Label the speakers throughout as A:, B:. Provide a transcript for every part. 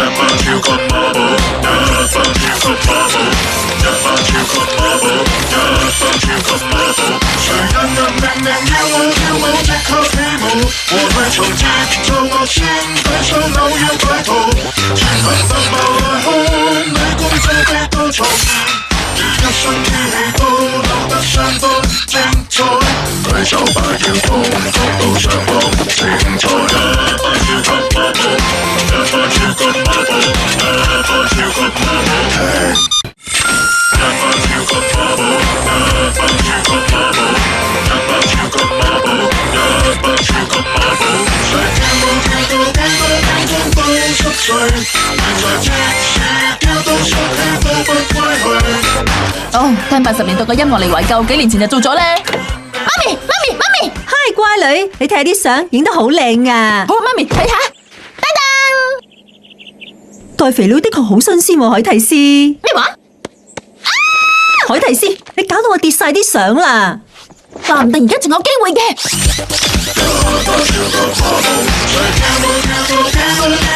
A: 班超級孖寶，一班超級孖寶，一班超級孖寶，一班超級孖寶。誰人人明明要我跳舞即刻起舞，和諧從節奏樂線抵上扭腰擺渡，全民特謀來看你公州的多重。一身天氣都留得相當精彩，舉手擺腰碰觸到上方精彩。一班超級孖寶，一班超級孖寶，一班超級孖寶，停！一班超級孖寶，一班超級孖寶，一班超級孖寶，一班超級孖寶。誰跳舞跳到幾多點鐘都出睡，原來即使跳到出氣都不歸去。
B: 哦，聽80年代嘅音樂嚟懷舊，幾年前就做咗咧。媽咪，媽咪，媽咪，
C: 嗨，乖女，你睇下啲相，影得好靚啊！
B: 好，媽咪睇下，噔噔，
C: 袋肥佬的確好新鮮喎，海蒂斯。
B: 咩話？
C: 海蒂斯，你搞到我跌晒啲相啦！
B: 話唔定而家仲有機會嘅。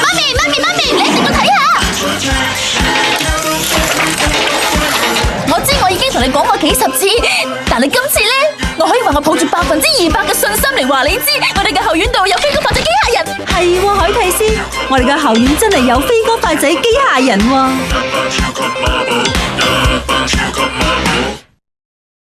B: 媽咪，媽咪，媽咪，你一定要睇下。我知我已經同你講過幾10次，但係今次呢，我可以話我抱住200%嘅信心嚟話你知，我哋嘅後院度有飛哥發仔機械人。
C: 係喎，海蒂斯，我哋嘅後院真係有飛哥快仔機械人喎。